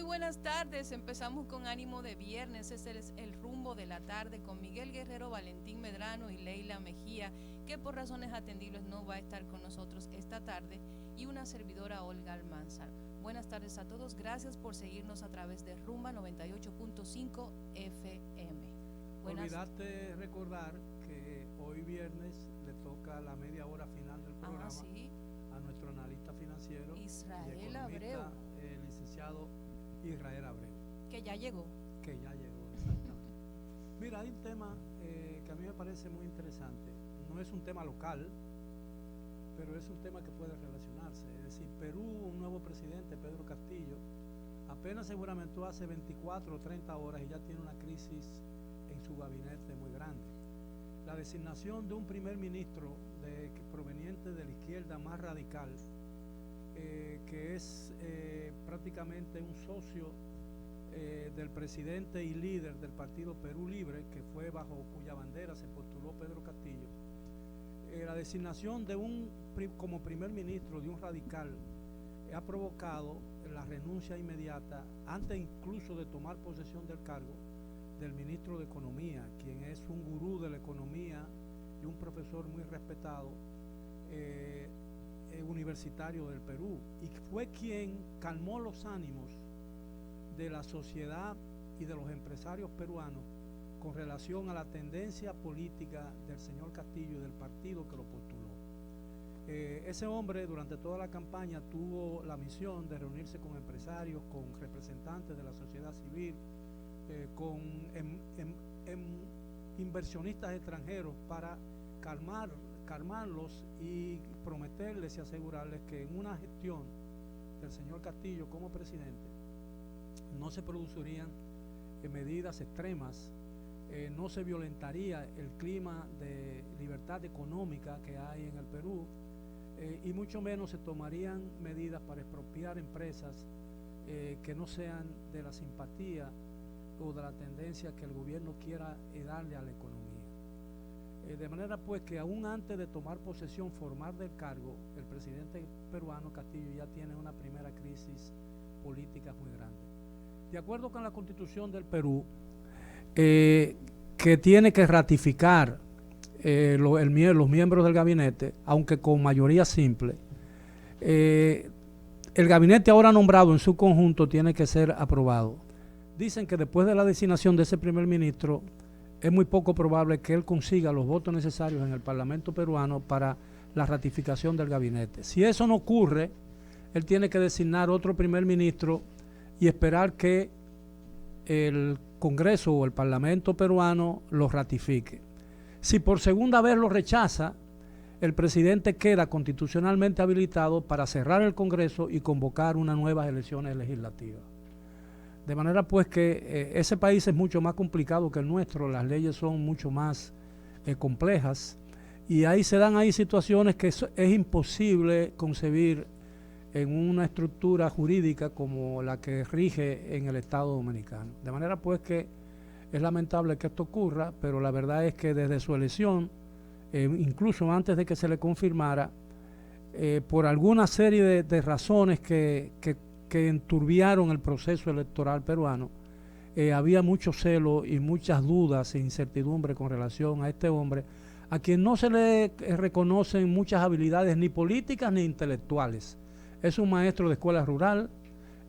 muy buenas tardes. Empezamos con ánimo de viernes. Ese es el rumbo de la tarde con Miguel Guerrero, Valentín Medrano y Leila Mejía, que por razones atendibles no va a estar con nosotros esta tarde, y una servidora, Olga Almanzar. Buenas tardes a todos. Gracias por seguirnos a través de Rumba 98.5 FM. Olvidaste recordar que hoy viernes le toca la media hora final del programa sí, a nuestro analista financiero Israel Abreu, el licenciado Israel Abreu. que ya llegó. Exactamente. Mira, hay un tema que a mí me parece muy interesante. No es un tema local, pero es un tema que puede relacionarse. Es decir, Perú, un nuevo presidente, Pedro Castillo, apenas se juramentó hace 24 o 30 horas y ya tiene una crisis en su gabinete muy grande. La designación de un primer ministro proveniente de la izquierda más radical, que es prácticamente un socio del presidente y líder del partido Perú Libre, que fue bajo cuya bandera se postuló Pedro Castillo. La designación de como primer ministro de un radical ha provocado la renuncia inmediata, antes incluso de tomar posesión del cargo, del ministro de Economía, quien es un gurú de la economía y un profesor muy respetado universitario del Perú, y fue quien calmó los ánimos de la sociedad y de los empresarios peruanos con relación a la tendencia política del señor Castillo y del partido que lo postuló. Ese hombre durante toda la campaña tuvo la misión de reunirse con empresarios, con representantes de la sociedad civil, con inversionistas extranjeros para calmarlos y prometerles y asegurarles que en una gestión del señor Castillo como presidente no se producirían medidas extremas, no se violentaría el clima de libertad económica que hay en el Perú, y mucho menos se tomarían medidas para expropiar empresas que no sean de la simpatía o de la tendencia que el gobierno quiera darle a la economía. De manera pues que aún antes de tomar posesión formal del cargo, el presidente peruano Castillo ya tiene una primera crisis política muy grande. De acuerdo con la Constitución del Perú, que tiene que ratificar los miembros del gabinete, aunque con mayoría simple, el gabinete ahora nombrado en su conjunto tiene que ser aprobado. Dicen que después de la designación de ese primer ministro es muy poco probable que él consiga los votos necesarios en el Parlamento peruano para la ratificación del gabinete. Si eso no ocurre, él tiene que designar otro primer ministro y esperar que el Congreso o el Parlamento peruano lo ratifique. Si por segunda vez lo rechaza, el presidente queda constitucionalmente habilitado para cerrar el Congreso y convocar unas nuevas elecciones legislativas. De manera pues que ese país es mucho más complicado que el nuestro, las leyes son mucho más complejas, y ahí se dan situaciones que es imposible concebir en una estructura jurídica como la que rige en el Estado Dominicano. De manera pues que es lamentable que esto ocurra, pero la verdad es que desde su elección, incluso antes de que se le confirmara, por alguna serie de razones que enturbiaron el proceso electoral peruano, había mucho celo y muchas dudas e incertidumbre con relación a este hombre, a quien no se le reconocen muchas habilidades ni políticas ni intelectuales. Es un maestro de escuela rural.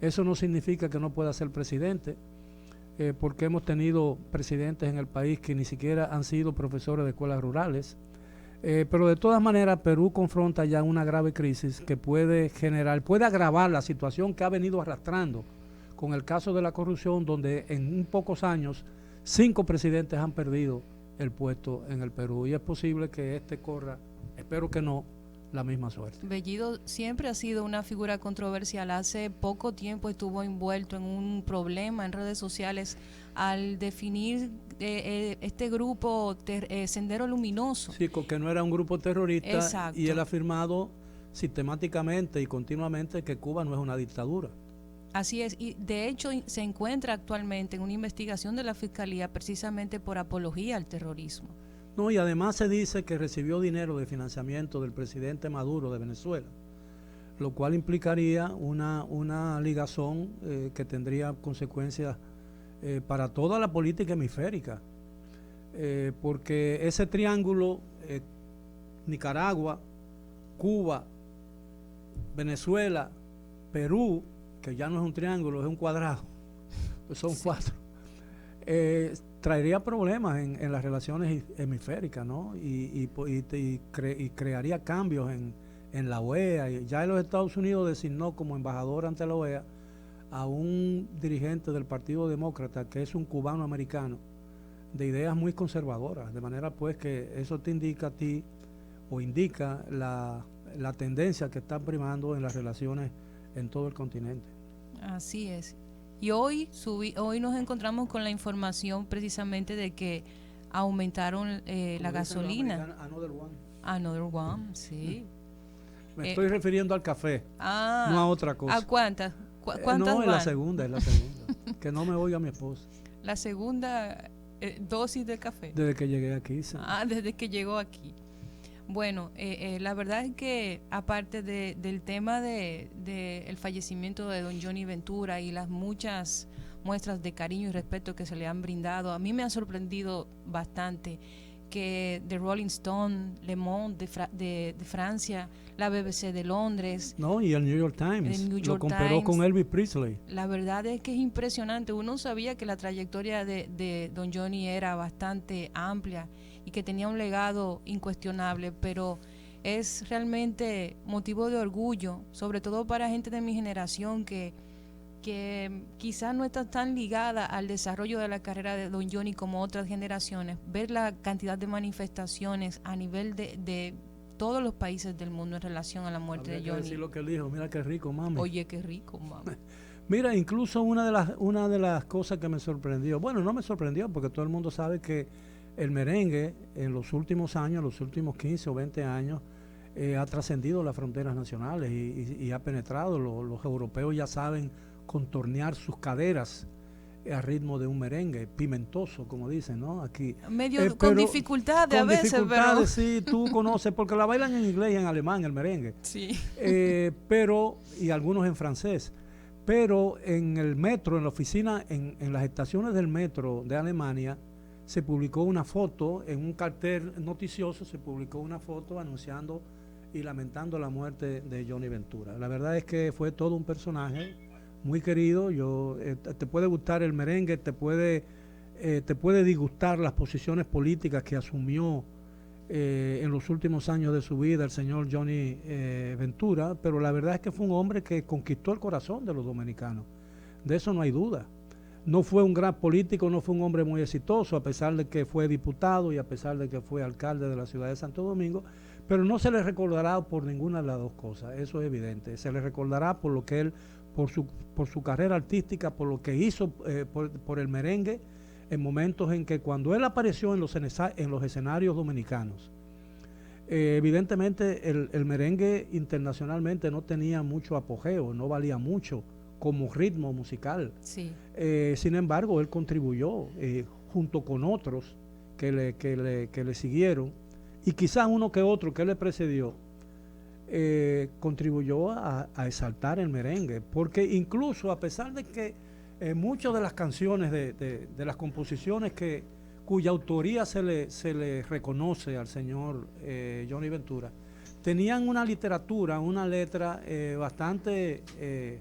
Eso no significa que no pueda ser presidente, porque hemos tenido presidentes en el país que ni siquiera han sido profesores de escuelas rurales. Pero de todas maneras Perú confronta ya una grave crisis que puede agravar la situación que ha venido arrastrando con el caso de la corrupción, donde en pocos años 5 presidentes han perdido el puesto en el Perú, y es posible que corra, espero que no, la misma suerte. Bellido siempre ha sido una figura controversial. Hace poco tiempo estuvo envuelto en un problema en redes sociales al definir este grupo Sendero Luminoso. Sí, que no era un grupo terrorista. Exacto. Y él ha afirmado sistemáticamente y continuamente que Cuba no es una dictadura. Así es, y de hecho se encuentra actualmente en una investigación de la Fiscalía precisamente por apología al terrorismo. No, y además se dice que recibió dinero de financiamiento del presidente Maduro de Venezuela, lo cual implicaría una ligazón que tendría consecuencias para toda la política hemisférica, porque ese triángulo, Nicaragua, Cuba, Venezuela, Perú, que ya no es un triángulo, es un cuadrado, pues son 4, traería problemas en las relaciones hemisféricas, ¿no? Y crearía cambios en la OEA. Y ya los Estados Unidos designó como embajador ante la OEA a un dirigente del Partido Demócrata que es un cubano americano de ideas muy conservadoras, de manera pues que eso te indica a ti o indica la tendencia que está primando en las relaciones en todo el continente. Así es. Y hoy nos encontramos con la información precisamente de que aumentaron la gasolina. Another one, sí. Me estoy refiriendo al café, no a otra cosa. ¿A cuántas? ¿Cuántas no, van? es la segunda. Que no me oiga mi esposa. La segunda dosis de café. Desde que llegué aquí, sí. Desde que llegó aquí. Bueno, la verdad es que aparte del tema el fallecimiento de don Johnny Ventura y las muchas muestras de cariño y respeto que se le han brindado, a mí me ha sorprendido bastante que The Rolling Stone, Le Monde de Francia, la BBC de Londres. No, y el New York Times lo comparó con Elvis Presley. La verdad es que es impresionante. Uno sabía que la trayectoria de don Johnny era bastante amplia y que tenía un legado incuestionable, pero es realmente motivo de orgullo, sobre todo para gente de mi generación que quizás no está tan ligada al desarrollo de la carrera de don Johnny como otras generaciones, ver la cantidad de manifestaciones a nivel de todos los países del mundo en relación a la muerte de Johnny. Decir lo que él dijo, mira qué rico, mami. Oye, qué rico, mami. Mira, incluso una de las cosas que me sorprendió, bueno, no me sorprendió porque todo el mundo sabe que el merengue en los últimos años, los últimos 15 o 20 años, ha trascendido las fronteras nacionales y ha penetrado. Los europeos ya saben contornear sus caderas a ritmo de un merengue pimentoso, como dicen, ¿no? Aquí medio con dificultades a veces, pero sí, tú conoces porque la bailan en inglés y en alemán el merengue, sí. Pero y algunos en francés, pero en el metro, en la oficina, en las estaciones del metro de Alemania se publicó una foto en un cartel noticioso, se publicó una foto anunciando y lamentando la muerte de Johnny Ventura. La verdad es que fue todo un personaje muy querido. Te puede gustar el merengue, te puede disgustar las posiciones políticas que asumió en los últimos años de su vida el señor Johnny Ventura, pero la verdad es que fue un hombre que conquistó el corazón de los dominicanos. De eso no hay duda. No fue un gran político, no fue un hombre muy exitoso, a pesar de que fue diputado y a pesar de que fue alcalde de la ciudad de Santo Domingo, pero no se le recordará por ninguna de las dos cosas, eso es evidente. Se le recordará por lo que él, por su carrera artística, por lo que hizo por el merengue, en momentos en que cuando él apareció en los escenarios dominicanos, evidentemente el merengue internacionalmente no tenía mucho apogeo, no valía mucho como ritmo musical. Sí. Sin embargo, él contribuyó junto con otros que le siguieron, y quizás uno que otro que le precedió, contribuyó a exaltar el merengue, porque incluso a pesar de que muchas de las canciones de las composiciones cuya autoría se le reconoce al señor Johnny Ventura, tenían una literatura, una letra bastante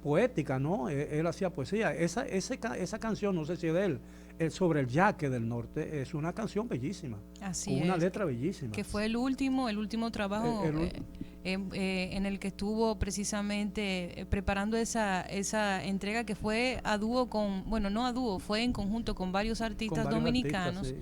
poética, ¿no? Él hacía poesía. Esa canción, no sé si es de él, sobre el yaque del norte, es una canción bellísima. Así con es, una letra bellísima. Que fue el último trabajo en el que estuvo precisamente preparando esa entrega, que fue a dúo fue en conjunto con varios artistas dominicanos. Sí.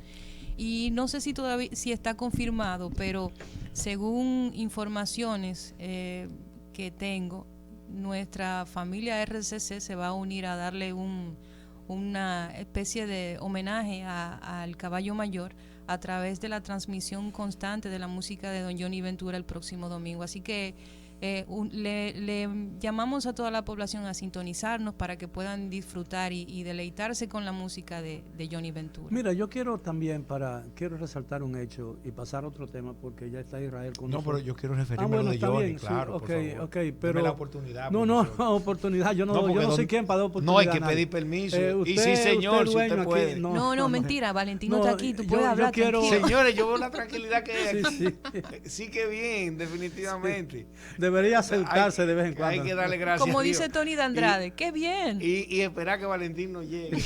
Y no sé si todavía está confirmado, pero según informaciones que tengo, nuestra familia RCC se va a unir a darle una especie de homenaje al caballo mayor a través de la transmisión constante de la música de don Johnny Ventura el próximo domingo. Así que Le llamamos a toda la población a sintonizarnos para que puedan disfrutar y deleitarse con la música de Johnny Ventura. Mira, yo quiero también, quiero resaltar un hecho y pasar a otro tema, porque ya está Israel con nosotros. No, pero yo quiero referirme a lo de Johnny, bien, claro, sí, okay, por favor. pero dame la oportunidad. No, oportunidad, yo no soy quien para dar oportunidad. No, hay que pedir permiso. Y sí, señor, si usted puede. Aquí, no, mentira, Valentín no está aquí, tú puedes hablar. Señores, yo veo la tranquilidad que hay aquí. Sí. Sí que bien, definitivamente. Sí. Debería acercarse de vez en cuando. Hay que darle gracias. Como dice Tony de Andrade, qué bien. Y esperar que Valentín no llegue.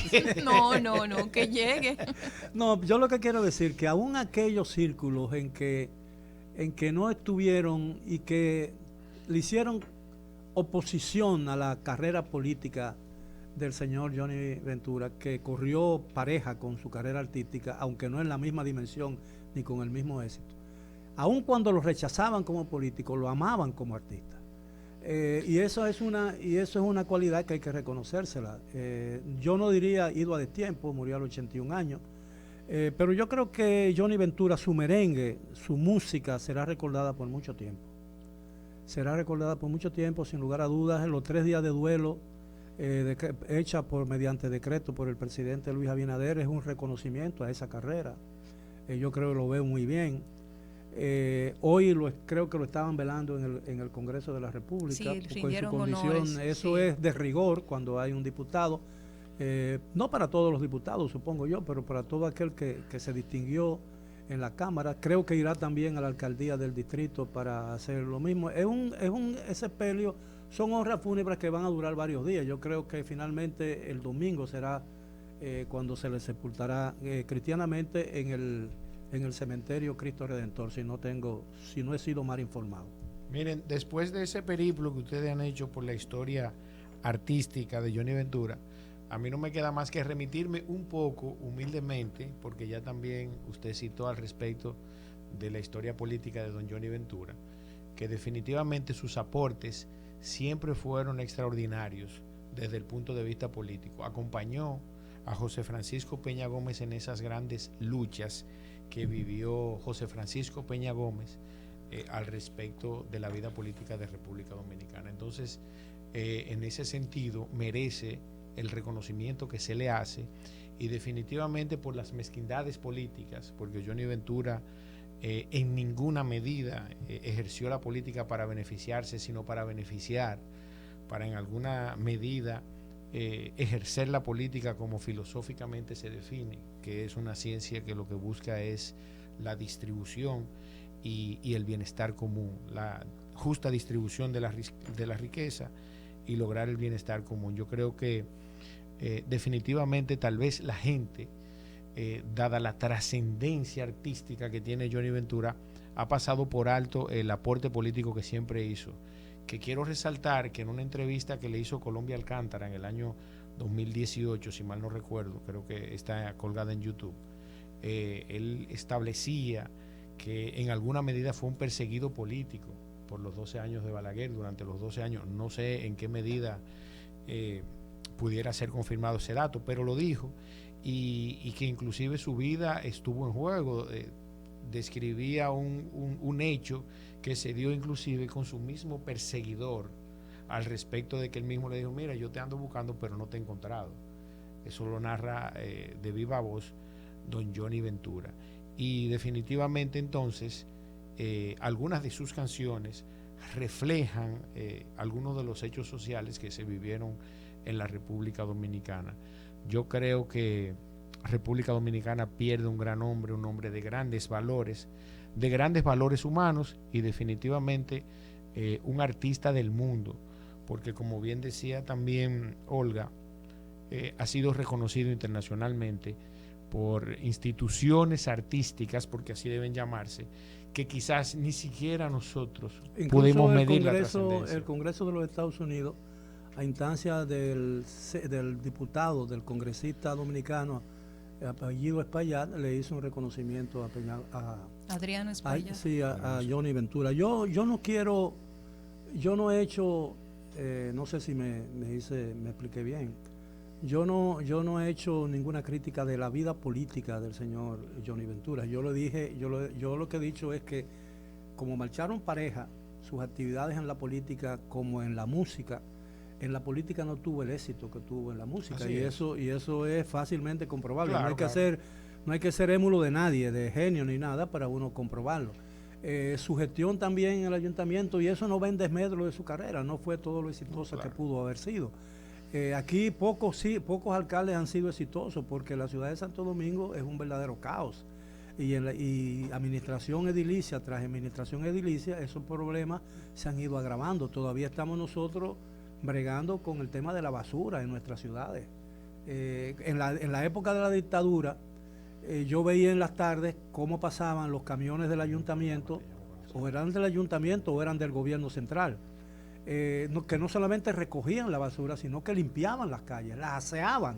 No, que llegue. No, yo lo que quiero decir que aún aquellos círculos en que no estuvieron y que le hicieron oposición a la carrera política del señor Johnny Ventura, que corrió pareja con su carrera artística, aunque no en la misma dimensión ni con el mismo éxito. Aun cuando lo rechazaban como político, lo amaban como artista. Y eso es una cualidad que hay que reconocérsela. Yo no diría ido a destiempo, murió a los 81 años, pero yo creo que Johnny Ventura, su merengue, su música será recordada por mucho tiempo. Será recordada por mucho tiempo, sin lugar a dudas. En los 3 días de duelo hecha mediante decreto por el presidente Luis Abinader es un reconocimiento a esa carrera. Yo creo que lo veo muy bien. Hoy creo que lo estaban velando en el Congreso de la República, sí, porque en su condición honores, eso es de rigor cuando hay un diputado, no para todos los diputados, supongo yo, pero para todo aquel que se distinguió en la Cámara. Creo que irá también a la alcaldía del distrito para hacer lo mismo. Ese sepelio, son honras fúnebres que van a durar varios días. Yo creo que finalmente el domingo será cuando se le sepultará cristianamente en el cementerio Cristo Redentor, si no he sido mal informado. Miren, después de ese periplo que ustedes han hecho por la historia artística de Johnny Ventura, a mí no me queda más que remitirme un poco humildemente, porque ya también usted citó al respecto de la historia política de don Johnny Ventura, que definitivamente sus aportes siempre fueron extraordinarios desde el punto de vista político. Acompañó a José Francisco Peña Gómez en esas grandes luchas que vivió José Francisco Peña Gómez al respecto de la vida política de República Dominicana. Entonces, en ese sentido, merece el reconocimiento que se le hace, y definitivamente por las mezquindades políticas, porque Johnny Ventura en ninguna medida ejerció la política para beneficiarse, sino para beneficiar, para en alguna medida ejercer la política como filosóficamente se define, que es una ciencia que lo que busca es la distribución y el bienestar común, la justa distribución de la riqueza y lograr el bienestar común. Yo creo que definitivamente tal vez la gente, dada la trascendencia artística que tiene Johnny Ventura, ha pasado por alto el aporte político que siempre hizo, que quiero resaltar que en una entrevista que le hizo Colombia Alcántara en el año 2018, si mal no recuerdo, creo que está colgada en YouTube, él establecía que en alguna medida fue un perseguido político por los 12 años de Balaguer. Durante los 12 años, no sé en qué medida pudiera ser confirmado ese dato, pero lo dijo, y que inclusive su vida estuvo en juego. Describía un hecho que se dio inclusive con su mismo perseguidor, al respecto de que él mismo le dijo: mira, yo te ando buscando pero no te he encontrado. Eso lo narra de viva voz don Johnny Ventura. Y definitivamente entonces algunas de sus canciones reflejan algunos de los hechos sociales que se vivieron en la República Dominicana. Yo creo que República Dominicana pierde un gran hombre, un hombre de grandes valores humanos, y definitivamente un artista del mundo, porque como bien decía también Olga, ha sido reconocido internacionalmente por instituciones artísticas, porque así deben llamarse, que quizás ni siquiera nosotros pudimos medir la trascendencia. El Congreso de los Estados Unidos, a instancia del diputado, del congresista dominicano apellido Espaillat, le hizo un reconocimiento a Adriano Espaillat. A Johnny Ventura. Yo no he hecho, no sé si me expliqué bien. Yo no he hecho ninguna crítica de la vida política del señor Johnny Ventura. Yo lo que he dicho es que como marcharon pareja, sus actividades en la política como en la música, en la política no tuvo el éxito que tuvo en la música. Y eso es fácilmente comprobable. Claro, no hay que ser émulo de nadie, de genio ni nada, para uno comprobarlo. Su gestión también en el ayuntamiento, y eso no va en desmedro de su carrera, no fue todo lo exitosa que pudo haber sido. Aquí pocos alcaldes han sido exitosos, porque la ciudad de Santo Domingo es un verdadero caos. Y administración edilicia tras administración edilicia, esos problemas se han ido agravando. Todavía estamos nosotros bregando con el tema de la basura en nuestras ciudades. En la época de la dictadura, yo veía en las tardes cómo pasaban los camiones del ayuntamiento, o eran del ayuntamiento o eran del gobierno central, que no solamente recogían la basura, sino que limpiaban las calles, las aseaban.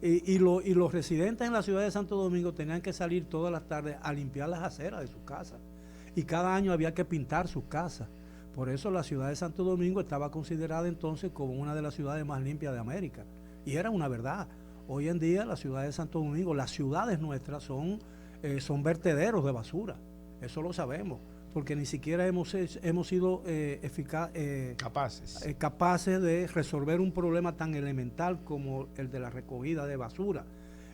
Y los residentes en la ciudad de Santo Domingo tenían que salir todas las tardes a limpiar las aceras de sus casas. Y cada año había que pintar sus casas. Por eso la ciudad de Santo Domingo estaba considerada entonces como una de las ciudades más limpias de América. Y era una verdad. Hoy en día la ciudad de Santo Domingo, las ciudades nuestras son vertederos de basura. Eso lo sabemos, porque ni siquiera hemos sido capaces de resolver un problema tan elemental como el de la recogida de basura.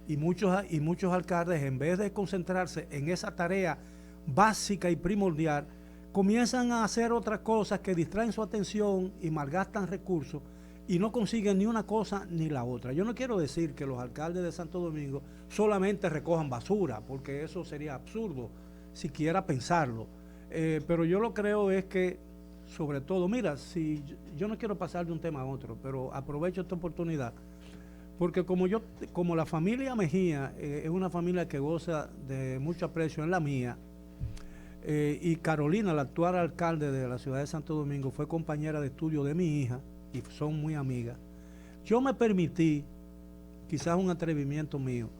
Y muchos alcaldes, en vez de concentrarse en esa tarea básica y primordial, comienzan a hacer otras cosas que distraen su atención y malgastan recursos, y no consiguen ni una cosa ni la otra. Yo no quiero decir que los alcaldes de Santo Domingo solamente recojan basura, porque eso sería absurdo siquiera pensarlo. Pero yo lo creo es que, sobre todo, mira, si yo no quiero pasar de un tema a otro, pero aprovecho esta oportunidad, porque como la familia Mejía es una familia que goza de mucho aprecio en la mía, y Carolina, la actual alcalde de la ciudad de Santo Domingo, fue compañera de estudio de mi hija, y son muy amigas, yo me permití, quizás un atrevimiento mío,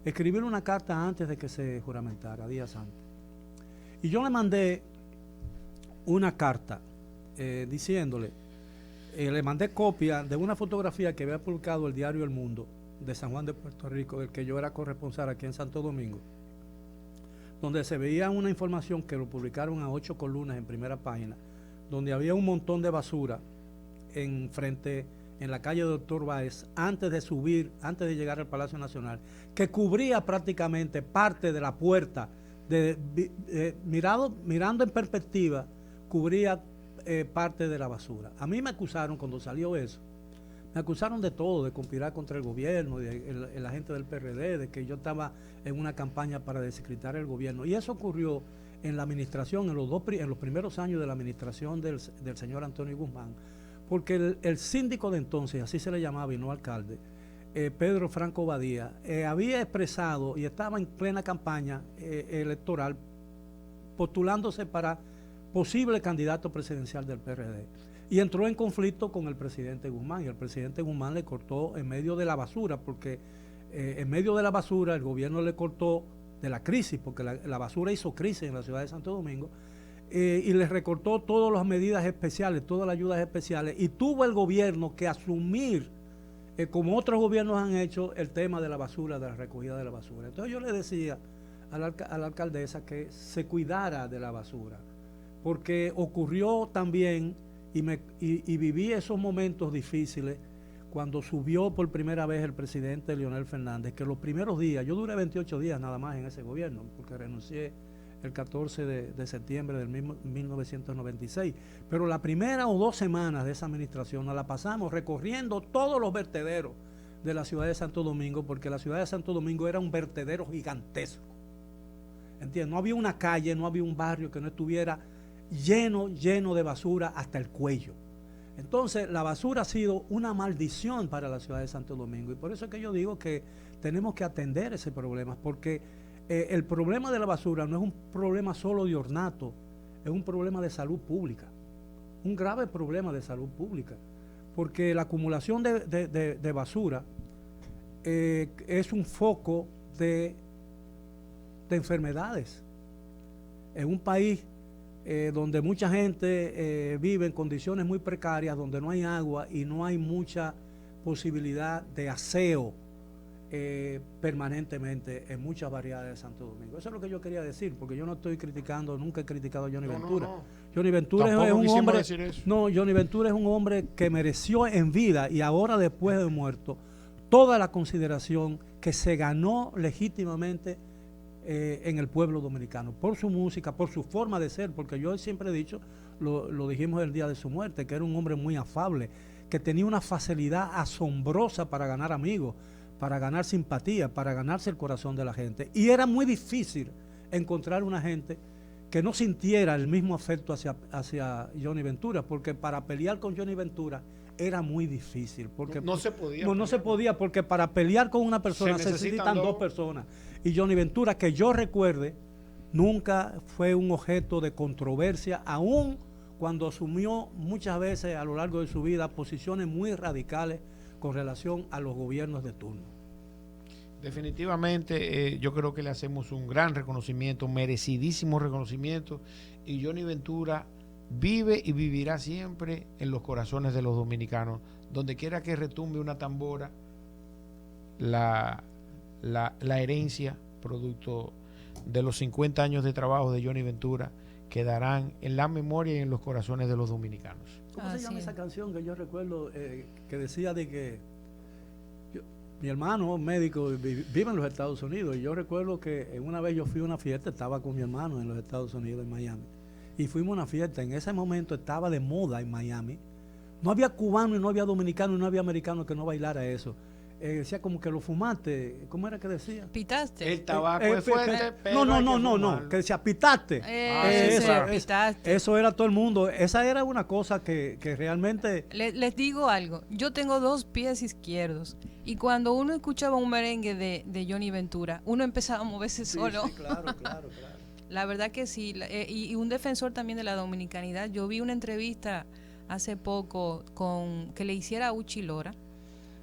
escribir una carta antes de que se juramentara, días antes. Y yo le mandé una carta diciéndole, le mandé copia de una fotografía que había publicado el diario El Mundo de San Juan de Puerto Rico, del que yo era corresponsal aquí en Santo Domingo, donde se veía una información que lo publicaron a 8 columnas en primera página, donde había un montón de basura en la calle Doctor Báez, antes de llegar al Palacio Nacional, que cubría prácticamente parte de la puerta, mirando en perspectiva, cubría parte de la basura. A mí me acusaron cuando salió eso, me acusaron de todo, de conspirar contra el gobierno, de la gente del PRD, de que yo estaba en una campaña para desacreditar el gobierno. Y eso ocurrió en la administración, en los primeros años de la administración del señor Antonio Guzmán, porque el síndico de entonces, así se le llamaba y no alcalde, Pedro Franco Badía, había expresado y estaba en plena campaña electoral postulándose para posible candidato presidencial del PRD. Y entró en conflicto con el presidente Guzmán, y el presidente Guzmán le cortó en medio de la basura, porque en medio de la basura el gobierno le cortó de la crisis, porque la basura hizo crisis en la ciudad de Santo Domingo, y les recortó todas las medidas especiales, todas las ayudas especiales, y tuvo el gobierno que asumir, como otros gobiernos han hecho, el tema de la basura, de la recogida de la basura. Entonces yo le decía a la alcaldesa que se cuidara de la basura, porque ocurrió también, y viví esos momentos difíciles cuando subió por primera vez el presidente Leonel Fernández, que los primeros días, yo duré 28 días nada más en ese gobierno, porque renuncié el 14 de septiembre del mismo 1996, pero la primera o 2 semanas de esa administración nos la pasamos recorriendo todos los vertederos de la ciudad de Santo Domingo, porque la ciudad de Santo Domingo era un vertedero gigantesco. ¿Entiendes? No había una calle, no había un barrio que no estuviera lleno de basura hasta el cuello. Entonces la basura ha sido una maldición para la ciudad de Santo Domingo, y por eso es que yo digo que tenemos que atender ese problema, porque el problema de la basura no es un problema solo de ornato, es un problema de salud pública, un grave problema de salud pública, porque la acumulación de basura es un foco de enfermedades. En un país donde mucha gente vive en condiciones muy precarias, donde no hay agua y no hay mucha posibilidad de aseo permanentemente en muchas variedades de Santo Domingo. Eso es lo que yo quería decir, porque yo no estoy criticando, nunca he criticado a Johnny Ventura. No. Johnny Ventura Tampoco es un quisimos hombre, decir eso. no, Johnny Ventura es un hombre que mereció en vida y ahora después de muerto toda la consideración que se ganó legítimamente en el pueblo dominicano, por su música, por su forma de ser, porque yo siempre he dicho, lo dijimos el día de su muerte, que era un hombre muy afable, que tenía una facilidad asombrosa para ganar amigos, para ganar simpatía, para ganarse el corazón de la gente. Y era muy difícil encontrar una gente que no sintiera el mismo afecto hacia Johnny Ventura, porque para pelear con Johnny Ventura era muy difícil. Porque no se podía. No se podía, porque para pelear con una persona se necesitan dos personas. Y Johnny Ventura, que yo recuerde, nunca fue un objeto de controversia, aún cuando asumió muchas veces a lo largo de su vida posiciones muy radicales con relación a los gobiernos de turno. Definitivamente yo creo que le hacemos un gran reconocimiento, merecidísimo reconocimiento, y Johnny Ventura vive y vivirá siempre en los corazones de los dominicanos. Donde quiera que retumbe una tambora, la herencia producto de los 50 años de trabajo de Johnny Ventura quedarán en la memoria y en los corazones de los dominicanos. ¿Cómo se llama esa canción que yo recuerdo que decía de que mi hermano médico vive en los Estados Unidos, y yo recuerdo que una vez yo fui a una fiesta, estaba con mi hermano en los Estados Unidos, en Miami, y fuimos a una fiesta, en ese momento estaba de moda en Miami, no había cubano y no había dominicano y no había americano que no bailara eso. Decía como que lo fumaste, ¿cómo era que decía? Pitaste. El tabaco es fuerte, pero no, que decía pitaste. Pitaste. Eso era todo el mundo. Esa era una cosa que realmente... Les digo algo, yo tengo 2 pies izquierdos y cuando uno escuchaba un merengue de Johnny Ventura, uno empezaba a moverse solo. Sí, claro. La verdad que sí, y un defensor también de la dominicanidad. Yo vi una entrevista hace poco que le hiciera a Uchi Lora,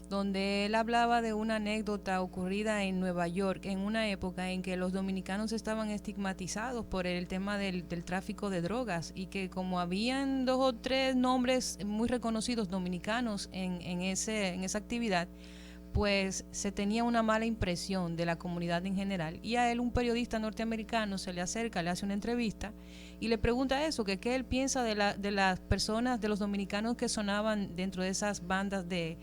donde él hablaba de una anécdota ocurrida en Nueva York en una época en que los dominicanos estaban estigmatizados por el tema del tráfico de drogas, y que como habían 2 o 3 nombres muy reconocidos dominicanos en esa actividad, pues se tenía una mala impresión de la comunidad en general. Y a él un periodista norteamericano se le acerca, le hace una entrevista y le pregunta eso, que qué él piensa de las personas, de los dominicanos que sonaban dentro de esas bandas de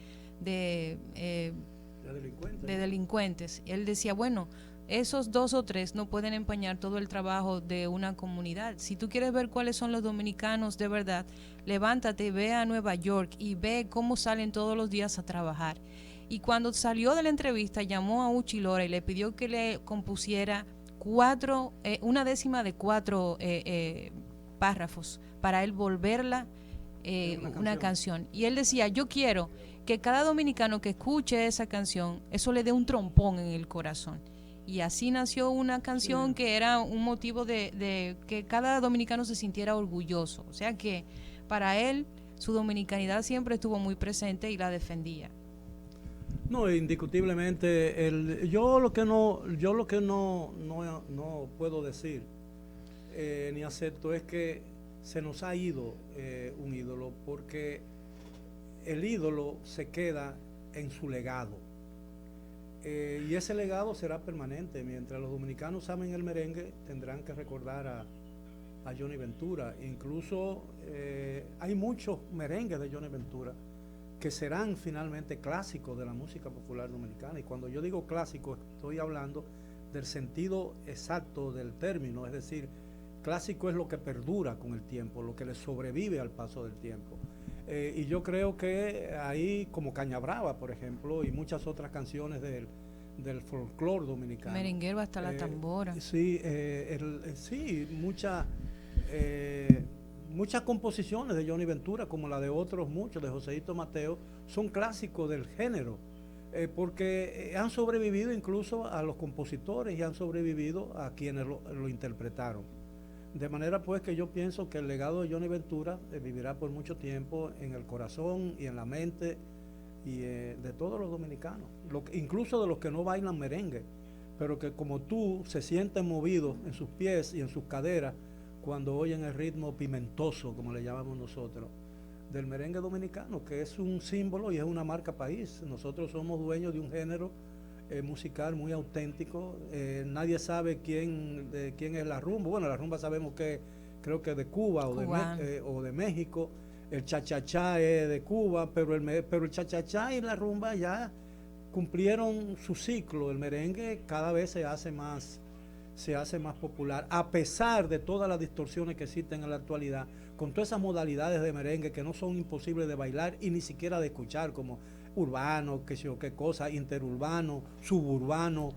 delincuentes. Él decía, bueno, esos 2 o 3 no pueden empañar todo el trabajo de una comunidad. Si tú quieres ver cuáles son los dominicanos de verdad, levántate, ve a Nueva York y ve cómo salen todos los días a trabajar. Y cuando salió de la entrevista, llamó a Uchi Lora y le pidió que le compusiera 1/10 de 4 párrafos para él volverla una canción. Y él decía, yo quiero que cada dominicano que escuche esa canción, eso le dé un trompón en el corazón. Y así nació una canción que era un motivo de que cada dominicano se sintiera orgulloso. O sea que para él su dominicanidad siempre estuvo muy presente y la defendía. No, indiscutiblemente, yo lo que no puedo decir ni acepto es que se nos ha ido un ídolo, porque el ídolo se queda en su legado, y ese legado será permanente. Mientras los dominicanos amen el merengue, tendrán que recordar a Johnny Ventura. Incluso hay muchos merengues de Johnny Ventura que serán finalmente clásicos de la música popular dominicana, y cuando yo digo clásico estoy hablando del sentido exacto del término, es decir, clásico es lo que perdura con el tiempo, lo que le sobrevive al paso del tiempo. Y yo creo que ahí, como Caña Brava, por ejemplo, y muchas otras canciones del folclore dominicano. Merenguero hasta la tambora. Sí, muchas composiciones de Johnny Ventura, como la de otros muchos, de Joséito Mateo, son clásicos del género, porque han sobrevivido incluso a los compositores y han sobrevivido a quienes lo interpretaron. De manera pues que yo pienso que el legado de Johnny Ventura vivirá por mucho tiempo en el corazón y en la mente y de todos los dominicanos, incluso de los que no bailan merengue, pero que como tú se sienten movidos en sus pies y en sus caderas cuando oyen el ritmo pimentoso, como le llamamos nosotros, del merengue dominicano, que es un símbolo y es una marca país. Nosotros somos dueños de un género musical muy auténtico. Nadie sabe quién es la rumba. Bueno, la rumba sabemos que creo que de Cuba o de México, el cha-cha-cha es de Cuba, pero el cha-cha-cha y la rumba ya cumplieron su ciclo. El merengue cada vez se hace más popular, a pesar de todas las distorsiones que existen en la actualidad, con todas esas modalidades de merengue que no son imposibles de bailar y ni siquiera de escuchar, como urbano, qué sé yo, qué cosa, interurbano, suburbano,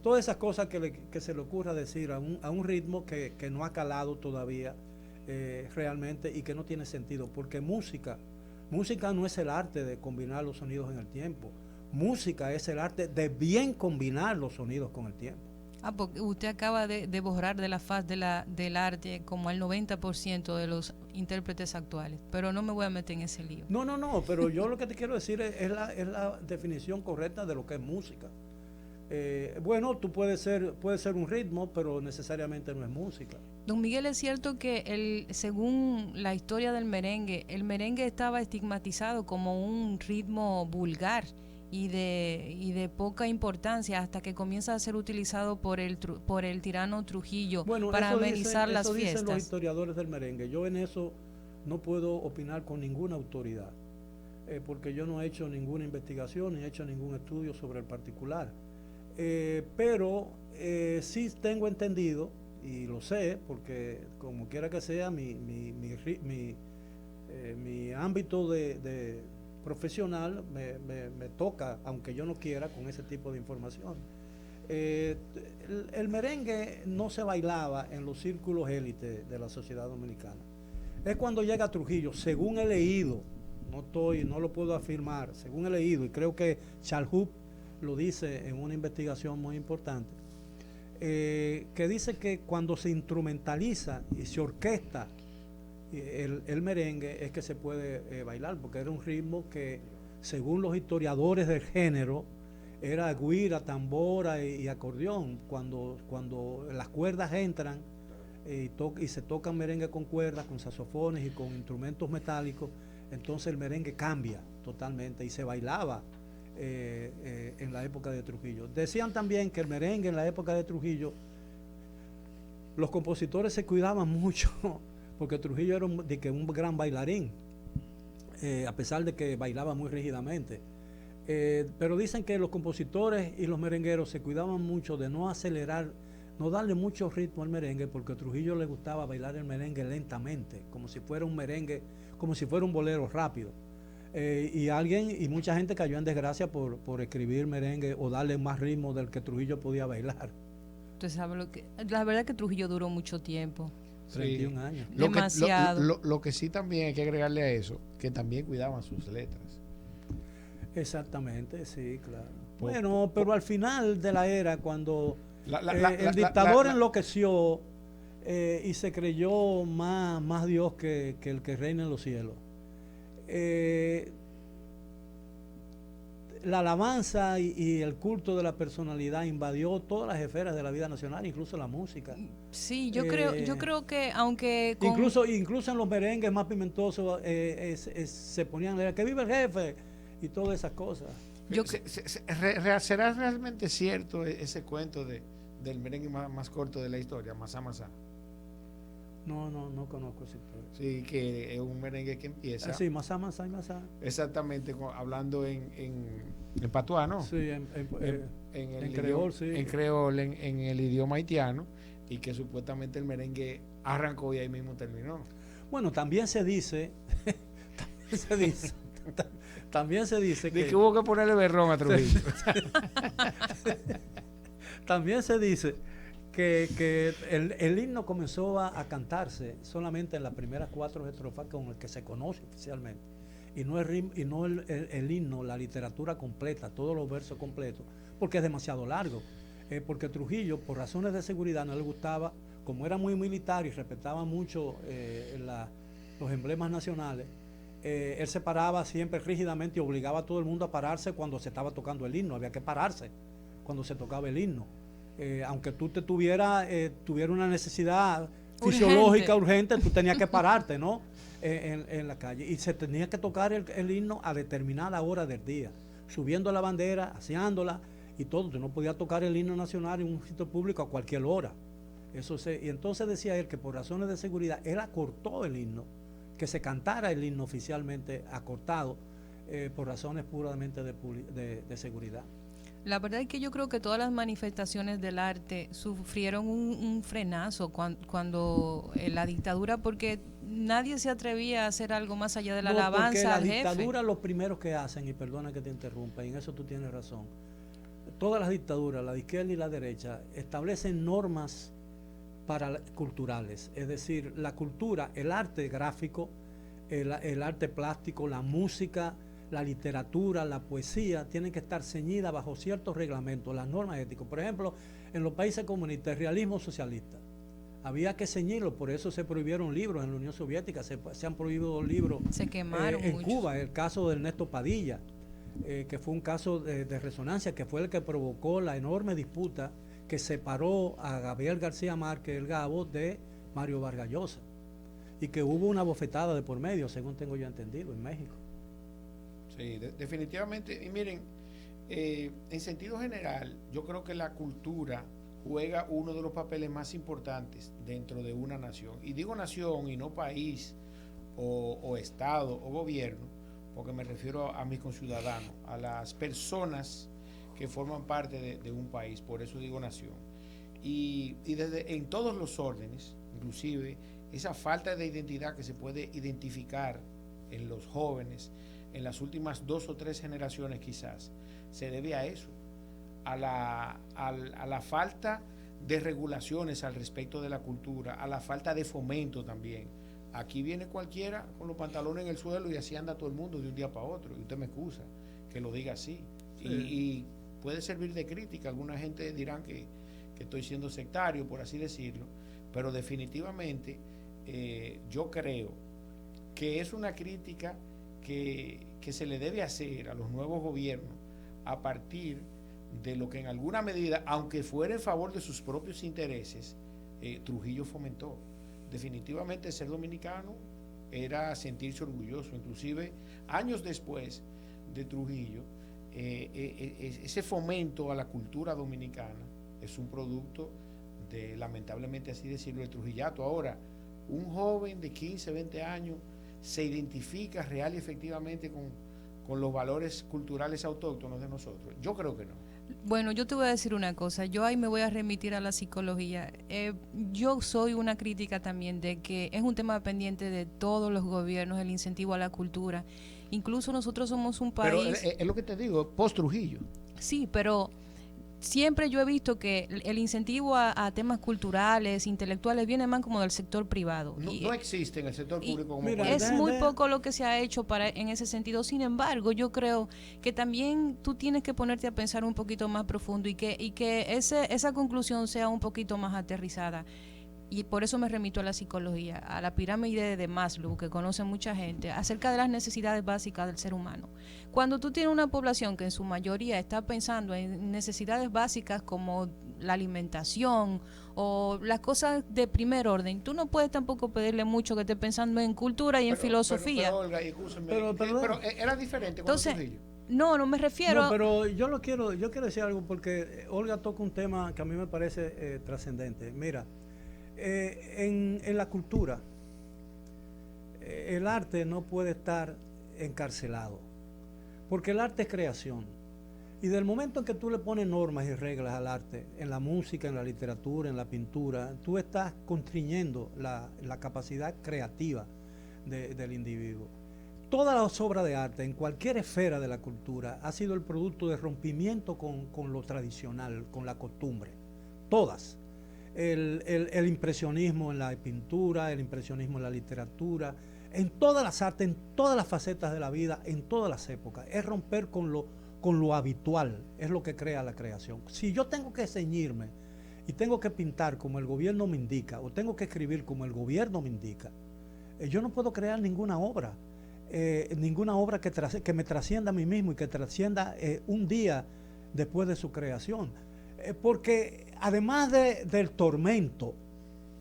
todas esas cosas que se le ocurra decir a un ritmo que no ha calado todavía realmente y que no tiene sentido, porque música no es el arte de combinar los sonidos en el tiempo, música es el arte de bien combinar los sonidos con el tiempo. Porque usted acaba de borrar de la faz del arte como al 90% de los intérpretes actuales, pero no me voy a meter en ese lío. No, pero yo lo que te quiero decir es la definición correcta de lo que es música. Bueno, tú puede ser un ritmo, pero necesariamente no es música. Don Miguel, es cierto que según la historia del merengue, el merengue estaba estigmatizado como un ritmo vulgar y de poca importancia hasta que comienza a ser utilizado por el tirano Trujillo para amenizar las fiestas. Eso dicen los historiadores del merengue. Yo en eso no puedo opinar con ninguna autoridad, porque yo no he hecho ninguna investigación ni he hecho ningún estudio sobre el particular. Pero sí tengo entendido, y lo sé, porque como quiera que sea, mi ámbito de profesional me toca, aunque yo no quiera, con ese tipo de información. El merengue no se bailaba en los círculos élite de la sociedad dominicana. Es cuando llega Trujillo, según he leído, no lo puedo afirmar, según he leído, y creo que Charles Hoop lo dice en una investigación muy importante, que dice que cuando se instrumentaliza y se orquesta el merengue es que se puede bailar, porque era un ritmo que, según los historiadores del género, era güira, tambora y acordeón. Cuando las cuerdas entran y se tocan merengue con cuerdas, con saxofones y con instrumentos metálicos, entonces el merengue cambia totalmente y se bailaba en la época de Trujillo. Decían también que el merengue en la época de Trujillo, los compositores se cuidaban mucho porque Trujillo era un gran bailarín, a pesar de que bailaba muy rígidamente. Pero dicen que los compositores y los merengueros se cuidaban mucho de no acelerar, no darle mucho ritmo al merengue, porque a Trujillo le gustaba bailar el merengue lentamente, como si fuera un merengue, como si fuera un bolero rápido. Y mucha gente cayó en desgracia por escribir merengue o darle más ritmo del que Trujillo podía bailar. Usted sabe la verdad que Trujillo duró mucho tiempo. 31 años. Demasiado. Lo que sí también hay que agregarle a eso, que también cuidaban sus letras. Exactamente, sí, claro. Bueno, pero al final de la era, cuando el dictador enloqueció y se creyó más Dios que el que reina en los cielos, la alabanza y el culto de la personalidad invadió todas las esferas de la vida nacional, incluso la música. Sí, yo creo que aunque incluso en los merengues más pimentosos se ponían que vive el jefe y todas esas cosas. ¿Será realmente cierto ese cuento del merengue más corto de la historia, Masá Masá? No conozco esa historia. Sí, que es un merengue que empieza. Sí, Masá Masá y Masá. Exactamente, hablando en patuá, ¿no? Sí, en creol, sí. En creol, en el idioma haitiano, y que supuestamente el merengue arrancó y ahí mismo terminó. Bueno, también se dice que hubo que ponerle berrón a Trujillo. También se dice que el himno comenzó a cantarse solamente en las primeras 4 estrofas con el que se conoce oficialmente, y no el himno, la literatura completa, todos los versos completos, porque es demasiado largo, porque Trujillo, por razones de seguridad, no le gustaba, como era muy militar y respetaba mucho los emblemas nacionales, él se paraba siempre rígidamente y obligaba a todo el mundo a pararse cuando se estaba tocando el himno. Había que pararse cuando se tocaba el himno. Aunque tú tuviera una necesidad fisiológica urgente, tú tenías que pararte, ¿no? En la calle. Y se tenía que tocar el himno a determinada hora del día, subiendo la bandera, aseándola y todo. Tú no podías tocar el himno nacional en un sitio público a cualquier hora. Y entonces decía él que por razones de seguridad, él acortó el himno, que se cantara el himno oficialmente acortado, por razones puramente de seguridad. La verdad es que yo creo que todas las manifestaciones del arte sufrieron un frenazo cuando la dictadura, porque nadie se atrevía a hacer algo más allá de la alabanza al jefe. La dictadura lo primero que hacen, y perdona que te interrumpa, y en eso tú tienes razón, todas las dictaduras, la de izquierda y la derecha, establecen normas culturales, es decir, la cultura, el arte gráfico, el arte plástico, la música, la literatura, la poesía, tienen que estar ceñidas bajo ciertos reglamentos, las normas éticas. Por ejemplo, en los países comunistas, el realismo socialista, había que ceñirlo, por eso se prohibieron libros en la Unión Soviética, se han prohibido libros. Se quemaron en muchos. Cuba, el caso de Ernesto Padilla, que fue un caso de resonancia, que fue el que provocó la enorme disputa que separó a Gabriel García Márquez, el Gabo, de Mario Vargas Llosa, y que hubo una bofetada de por medio, según tengo yo entendido, en México. Sí, definitivamente. Y miren, en sentido general, yo creo que la cultura juega uno de los papeles más importantes dentro de una nación. Y digo nación y no país o estado o gobierno, porque me refiero a mis conciudadanos, a las personas que forman parte de un país, por eso digo nación. Y en todos los órdenes, inclusive esa falta de identidad que se puede identificar en los jóvenes, en las últimas 2 o 3 generaciones quizás, se debe a eso, a la falta de regulaciones al respecto de la cultura, a la falta de fomento también. Aquí viene cualquiera con los pantalones en el suelo y así anda todo el mundo de un día para otro, y usted me excusa que lo diga así. Sí. Y puede servir de crítica, alguna gente dirán que estoy siendo sectario, por así decirlo, pero definitivamente yo creo que es una crítica que se le debe hacer a los nuevos gobiernos a partir de lo que en alguna medida, aunque fuera en favor de sus propios intereses, Trujillo fomentó. Definitivamente ser dominicano era sentirse orgulloso, inclusive años después de Trujillo, ese fomento a la cultura dominicana es un producto de, lamentablemente así decirlo, el trujillato. Ahora, un joven de 15, 20 años se identifica real y efectivamente con los valores culturales autóctonos de nosotros. Yo creo que no. Bueno, yo te voy a decir una cosa, yo ahí me voy a remitir a la psicología. Yo soy una crítica también de que es un tema pendiente de todos los gobiernos, el incentivo a la cultura. Incluso nosotros somos un país... Pero es lo que te digo, post-Trujillo. Sí, pero siempre yo he visto que el incentivo a temas culturales, intelectuales, viene más como del sector privado. No existe en el sector público. Como es muy poco lo que se ha hecho en ese sentido. Sin embargo, yo creo que también tú tienes que ponerte a pensar un poquito más profundo y que esa conclusión sea un poquito más aterrizada. Y por eso me remito a la psicología, a la pirámide de Maslow, que conoce mucha gente, acerca de las necesidades básicas del ser humano. Cuando tú tienes una población que en su mayoría está pensando en necesidades básicas como la alimentación o las cosas de primer orden, tú no puedes tampoco pedirle mucho que esté pensando en cultura y en filosofía. Pero Olga, pero era diferente con Trujillo. No me refiero... No, pero yo quiero decir algo porque Olga toca un tema que a mí me parece trascendente. Mira, en la cultura, el arte no puede estar encarcelado, porque el arte es creación. Y del momento en que tú le pones normas y reglas al arte, en la música, en la literatura, en la pintura, tú estás constriñendo la capacidad creativa del individuo. Todas las obras de arte, en cualquier esfera de la cultura, ha sido el producto de rompimiento con lo tradicional, con la costumbre. Todas. El impresionismo en la pintura, el impresionismo en la literatura, en todas las artes, en todas las facetas de la vida, en todas las épocas. Es romper con lo habitual, es lo que crea la creación. Si yo tengo que ceñirme y tengo que pintar como el gobierno me indica, o tengo que escribir como el gobierno me indica, yo no puedo crear ninguna obra que me trascienda a mí mismo y que trascienda un día después de su creación. Porque además del tormento,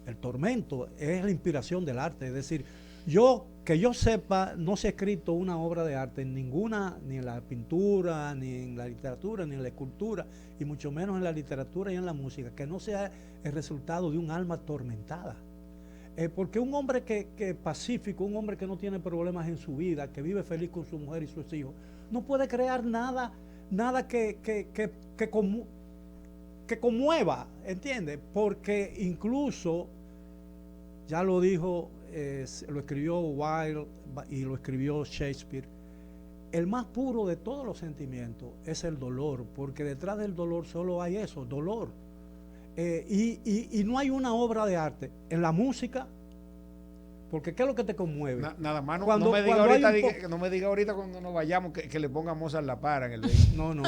el tormento es la inspiración del arte, es decir, Que yo sepa, no se ha escrito una obra de arte en ninguna, ni en la pintura, ni en la literatura, ni en la escultura, y mucho menos en la literatura y en la música, que no sea el resultado de un alma atormentada. Porque un hombre que pacífico, un hombre que no tiene problemas en su vida, que vive feliz con su mujer y sus hijos, no puede crear nada que conmueva, ¿entiendes? Porque incluso, ya lo dijo, lo escribió Wilde y lo escribió Shakespeare, el más puro de todos los sentimientos es el dolor, porque detrás del dolor solo hay eso, dolor. Y no hay una obra de arte en la música, porque ¿qué es lo que te conmueve? Nada más no me diga ahorita cuando nos vayamos que le ponga Mozart La Para en el vehículo. No.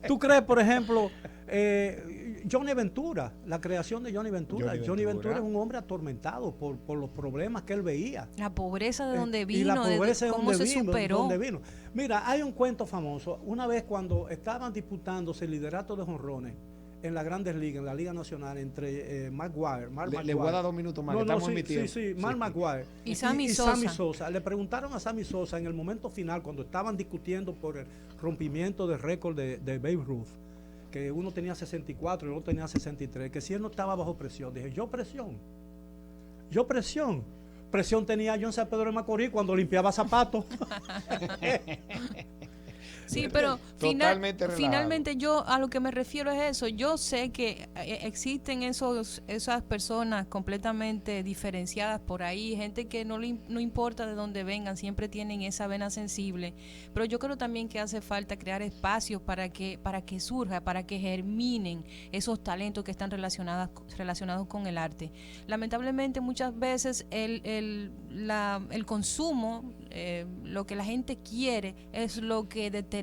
¿Tú crees, por ejemplo, Johnny Ventura, la creación de Johnny Ventura? Johnny Ventura es un hombre atormentado por los problemas que él veía. La pobreza de donde vino, y la pobreza de cómo se superó. Mira, hay un cuento famoso. Una vez cuando estaban disputándose el liderato de jonrones en las Grandes Ligas, en la Liga Nacional, entre Mark McGwire. Le voy a dar 2 minutos más, estamos en mi tiempo. Sí, Mark McGwire y Sammy Sosa. Le preguntaron a Sammy Sosa en el momento final, cuando estaban discutiendo por el rompimiento del récord de Babe Ruth, que uno tenía 64 y otro tenía 63, que si él no estaba bajo presión. Dije, presión tenía yo en San Pedro de Macorís cuando limpiaba zapatos. Sí, pero finalmente yo a lo que me refiero es eso. Yo sé que existen esas personas completamente diferenciadas por ahí, gente que no importa de dónde vengan, siempre tienen esa vena sensible, pero yo creo también que hace falta crear espacios para que surja, para que germinen esos talentos que están relacionados con el arte. Lamentablemente muchas veces el consumo, lo que la gente quiere es lo que determina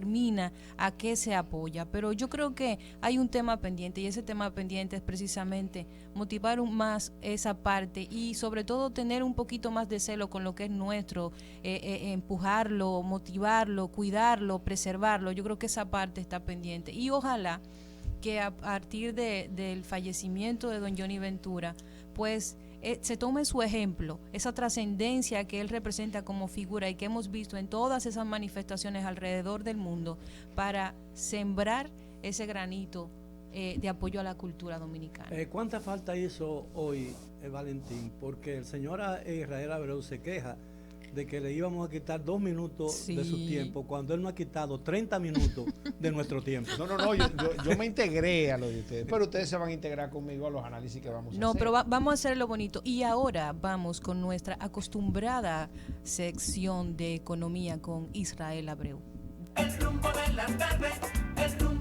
a qué se apoya, pero yo creo que hay un tema pendiente, y ese tema pendiente es precisamente motivar más esa parte y sobre todo tener un poquito más de celo con lo que es nuestro, empujarlo, motivarlo, cuidarlo, preservarlo. Yo creo que esa parte está pendiente, y ojalá que a partir del fallecimiento de don Johnny Ventura, pues se tome su ejemplo, esa trascendencia que él representa como figura y que hemos visto en todas esas manifestaciones alrededor del mundo, para sembrar ese granito de apoyo a la cultura dominicana. ¿Cuánta falta hizo hoy, Valentín? Porque el señor Israel Abreu se queja de que le íbamos a quitar 2 minutos de su tiempo, cuando él nos ha quitado 30 minutos de nuestro tiempo. No, yo me integré a lo de ustedes, pero ustedes se van a integrar conmigo a los análisis que vamos a hacer. No, pero vamos a hacerlo bonito. Y ahora vamos con nuestra acostumbrada sección de economía con Israel Abreu. El rumbo de la tarde, el rumbo